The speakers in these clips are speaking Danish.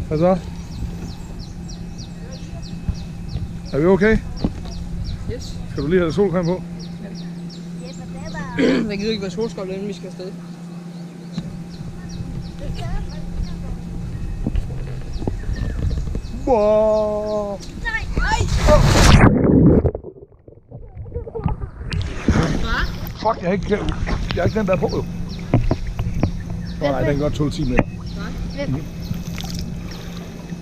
Hvad så? Er vi okay? Yes. Skal du lige have solcreme på? Jeg gider ikke være solskål, inden vi skal afsted. Wow. Fuck, jeg har ikke den der på, jo. Nej, den kan godt tåle 10 meter.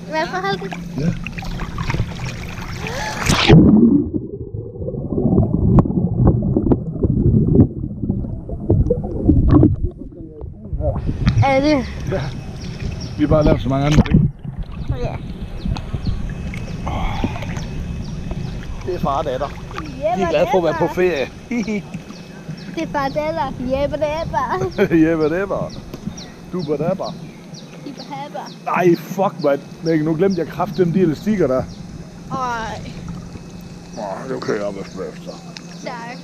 Hvad for halvt? Ja. Er det? Ja. Vi har bare lavet så mange andre ting. Ja. Det er far og datter. Vi er glade for at være på ferie. Det er bare datter. Jebba dabba. Jebba dabba. Dubba dabba. Jebba dabba. Nej, fuck man. Nu glemte jeg kraftedeme de elastikker der. Ej. Det okay op efter. Tak.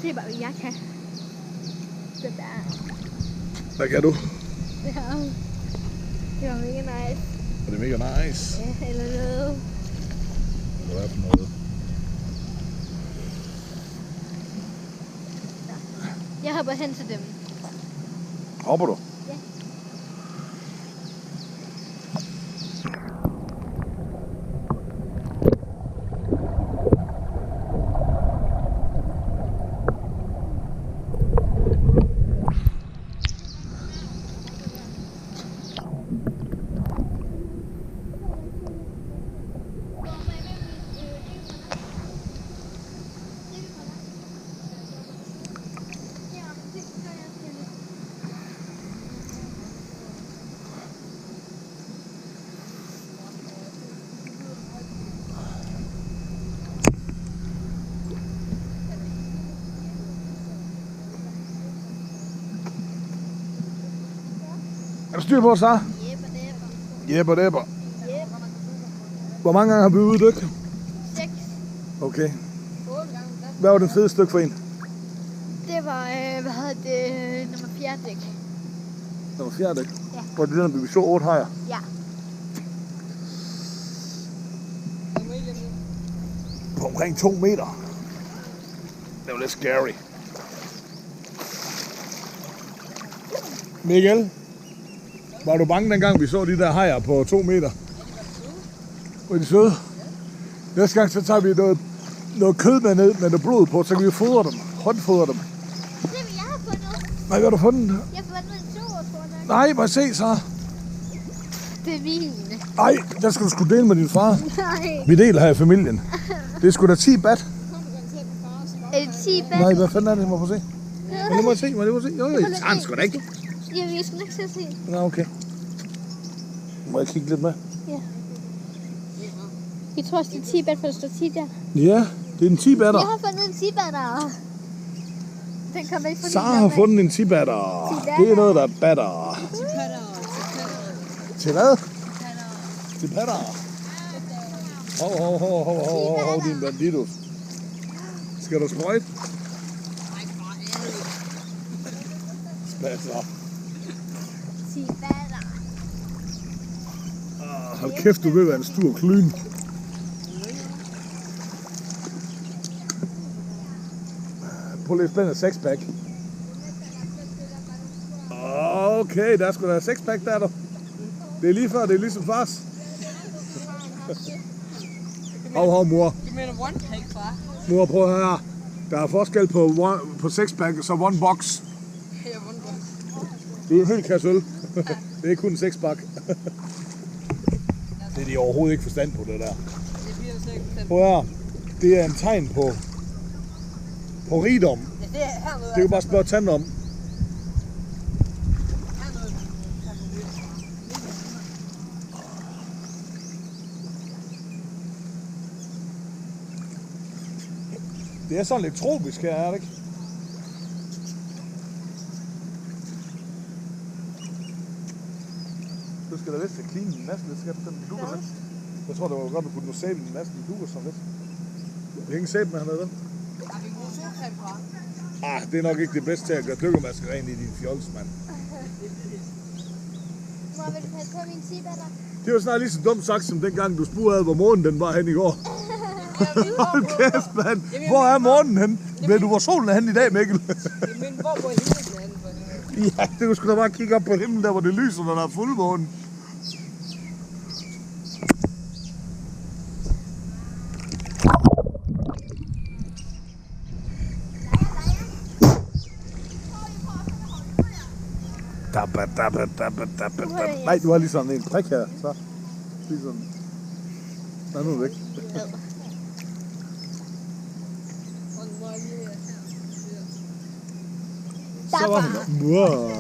Se bare, hvad jeg kan. Det der. Hvad kan du? Det her. Det var mega nice. Er det mega nice? Ja, eller noget. Hvad er det for noget? Jeg hopper hen til dem. Hopper du? Ja. Er du styr på, så? Jebba dabba. Jebba. Hvor mange gange har vi ude dykke? 6. Okay. Hvad var den fedeste stykke for en? Det var, hvad hedder det, nummer 4 dæk. Det var 4. dæk. Ja. Hvor det den, vi så 8 hajer. Ja. På omkring 2 meter. Det var lidt scary. Mikkel, var du bange dengang vi så de der hajer på 2 meter? Var de søde? Næste gang så tager vi noget kød med ned med noget blod på, så kan vi fodre dem. Håndfodre dem. Det vil jeg have fundet. Nej, hvad har du fundet? Jeg har fundet en stor, tror jeg. Nej, må jeg se så. Det er vin. Nej, der skal du sgu dele med din far. Nej. Vi deler her i familien. Det er sgu da 10 bat. Er det 10 bag? Nej, hvad fanden er det, må jeg få se? Men det må jeg se, Jo, jeg tager den sgu da ikke. Jamen, jeg skulle ikke se at se. Nå, okay. Må jeg kigge lidt med? Ja. Jeg tror også, det er 10 bag, for der står 10 der. Ja, det er en 10 batter. Jeg har fundet en 10 batter. Den kommer ikke fra Sara har fundet en 10 batter. Det er noget, der er batter. Til hvad? Til batter. Hov, din banditus. Skal du sprøjte? Spasser. 10 batter. Hold kæft, du vil være en stor klyn. Prøv lige at spænde 6-pack. Okay, der skulle være 6-pack der, du. Det er lige før, det er ligesom fars. Hov, mor. Du mener one pack, far? Mor, prøv at høre. Der er forskel på 6-pack, så one box. Ja, one box. Det er en hel kasse øl. Det er kun en 6-pack. Det er de overhovedet ikke forstand på, det der. Prøv at høre. Det er en tegn på rigdom. Ja, det er hernede. Det kan du bare spørge Tante om. Det er sådan lidt tropisk her, er det ikke? Du skal da vist have clean den næsten lidt, skal den dukker lidt. Jeg tror, det var godt, at du kunne sæbe den næsten dukker sådan lidt. Vi har ingen sæbe med hernede, vel? Har vi god solcreme fra? det er nok ikke det bedste til at gøre dykkermaske rent i din fjols, mand. Mor, vil du passe på min cigaretter? Det var snart lige så dumt sagt, som dengang du spurgte, hvor månen den var hen i går. Hold kæft, mand. Hvor er månen hen? Ved du, hvor solen er hen i dag, Mikkel? Men hvor på himlen er den for helvede? Ja, det skulle da bare kigge op på himlen, der hvor det lyser, når der er fuldmåne. Nej, du har lige sådan en prik her, så. Lige sådan. Nej, nu er væk. Så var den. Wow.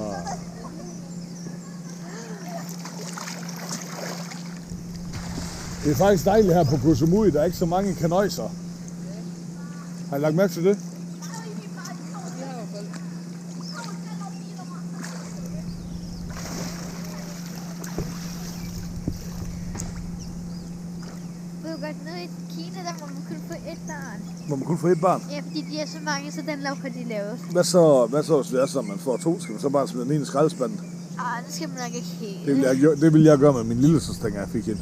Det er faktisk dejligt her på Koh Samui. Der er ikke så mange kanøjser. Har I lagt mærke til det? Ved du godt, nede i Kina, der må man kun få et barn. Må man kun få et barn? Ja, fordi de er så mange, så den lov kan de lave. Hvad så hvis det er så, man får to? Skal man så bare smide den ene i skraldespanden? Det skal man nok ikke helt. Det ville jeg gøre med min lille søster, dengang jeg fik hende.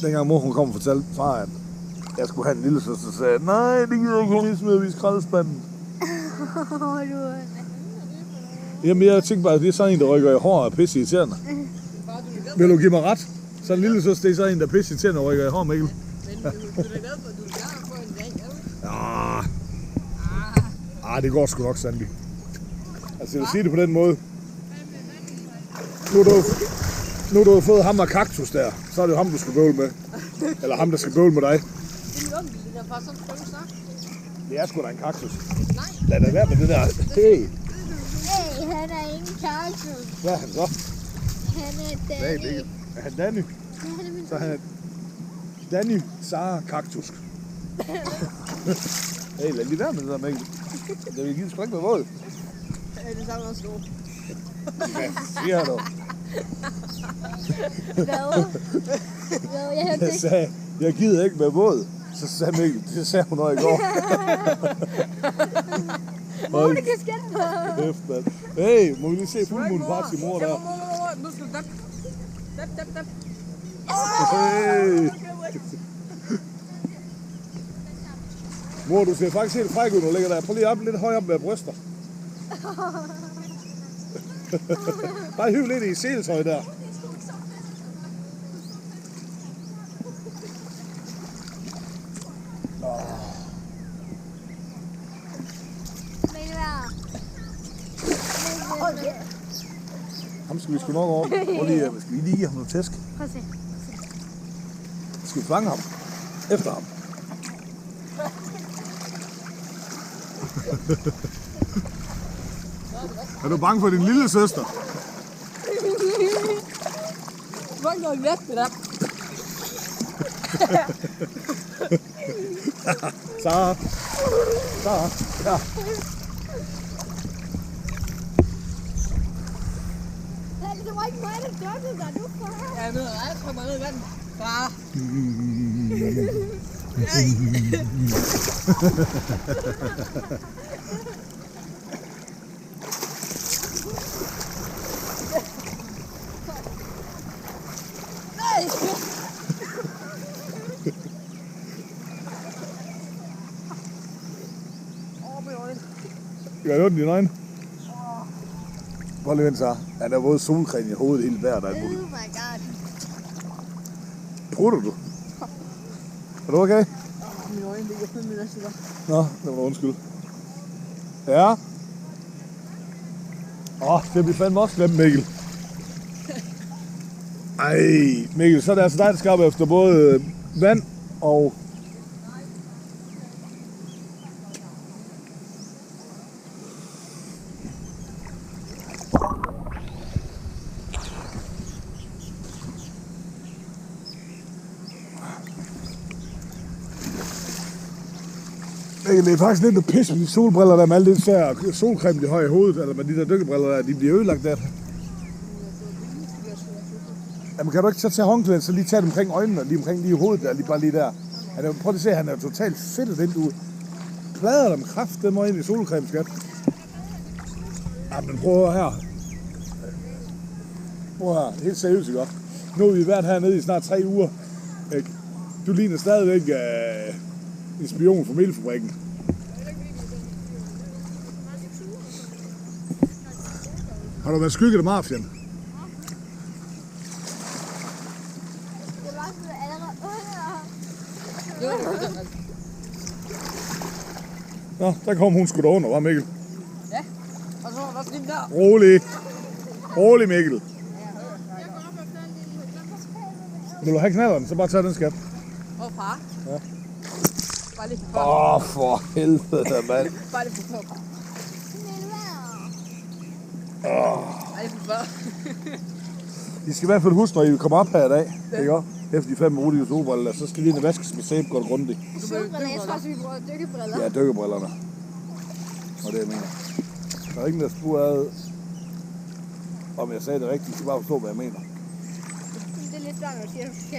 Dengang mor hun kom og fortalte far, at jeg skulle have en lille søster, så sagde jeg, nej, det gider jeg ikke, lige smide i skraldespanden. Jamen, jeg tænkte bare, at det er sådan en, der rykker i hår og pisse irriterende. Vil du give mig ret? Så en lille søster, det er sådan en, der pisse irriterende og rykker i hår, Mikkel. Men du er da glad for, at du er klar på en dag, eller? Det går sgu nok, Sandy. Altså, jeg vil sige det på den måde. Nu har du fået ham og kaktus der, så er det jo ham, du skal bøvle med. Eller ham, der skal bøvle med dig. Det er min onkel, det der bare sådan prøve snart. Det er sgu da en kaktus. Nej. Lad da være med det der. Hey, Hey, han er ingen kaktus. hvad er han så? Han er Nej, Danny. det er han Danny. Ja, han er min Så han er Danny Sara Kaktusk. Hey, lad lige være med det der, Mikkel. Det vil give sgu ikke med vold. Det er det samme også stort. Hvad siger jeg dog? Hvad? Jeg hørte Jeg det. sagde, jeg gider ikke med våd. Så sagde Mikkel, det sagde hun også i går. Mor, det kan skætte på. Kæft, mand. Hey, må vi lige se fuldmåne party mor der? Nu skal du dab. Dab. Hey. Mor, du ser faktisk helt fræk ud, når du ligger der. Prøv lige op lidt højere op med bryster. Bare hyv lidt i seletøj der. Ham skal vi sgu nok over. Prøv lige, skal vi lige give ham noget tæsk? Prøv at se. Skal vi fange ham? Efter ham. Er du bange for din lille søster? Hvor er det let det der? Sara. Ja. Det var ikke mig, der dukkede dig. Du far. Ja, jeg ved, jeg kommer ned i vandet. Far. Gør det ondt i dine øjne? Prøv lige vent så. Han har våget solcreme i hovedet hele hver dag. Oh my god. Prutter du? Er du okay? Mine øjne ligger på min næste der. Nå, det var undskyld. Ja. Det bliver fandme også slemt, Mikkel. Ej, Mikkel, så er det altså dig, der skal op efter både vand og... Det er faktisk lidt at pisse med de solbriller der med alle det der solcreme, de har i hovedet, eller med de der dykkerbriller der, de bliver ødelagt der. Jamen kan du ikke så tage håndklæden, så lige tage dem omkring øjnene, lige omkring lige i hovedet der, lige bare lige der. Prøv lige at se, han er jo totalt fedtet den ud. plader dem kraftedeme ind i solcreme, skat. Ja, men prøv her. Prøv her. Helt seriøst, ikke? Nu har vi været hernede i snart 3 uger. Ikke? Du ligner stadigvæk en spion fra mælkefabrikken. Har du været skygget af mafiaen? Det var sådan allerede under. Nå, der kom hun sgu da under, var Mikkel? Ja, og så var der også lige der. Rolig. Rolig, Mikkel. Vil du have knalderen, så bare tag den, skat. Åh, far. Ja. Bare lige for For helvede, mand. Bare lige for far. Bare lige for far. I skal i hvert fald huske, når I kommer op her i dag, ikke også? Efter de 5 rolige solbriller, så skal de ind og vaskes med sæbe godt grundigt. Solbriller, jeg tror også, vi bruger dykkebriller. Ja, dykkerbrillerne. Og det jeg mener. Der er ikke noget spur af, om jeg sagde det rigtigt, så bare forstå, hvad jeg mener. Det er lidt svært, når du siger, at du skal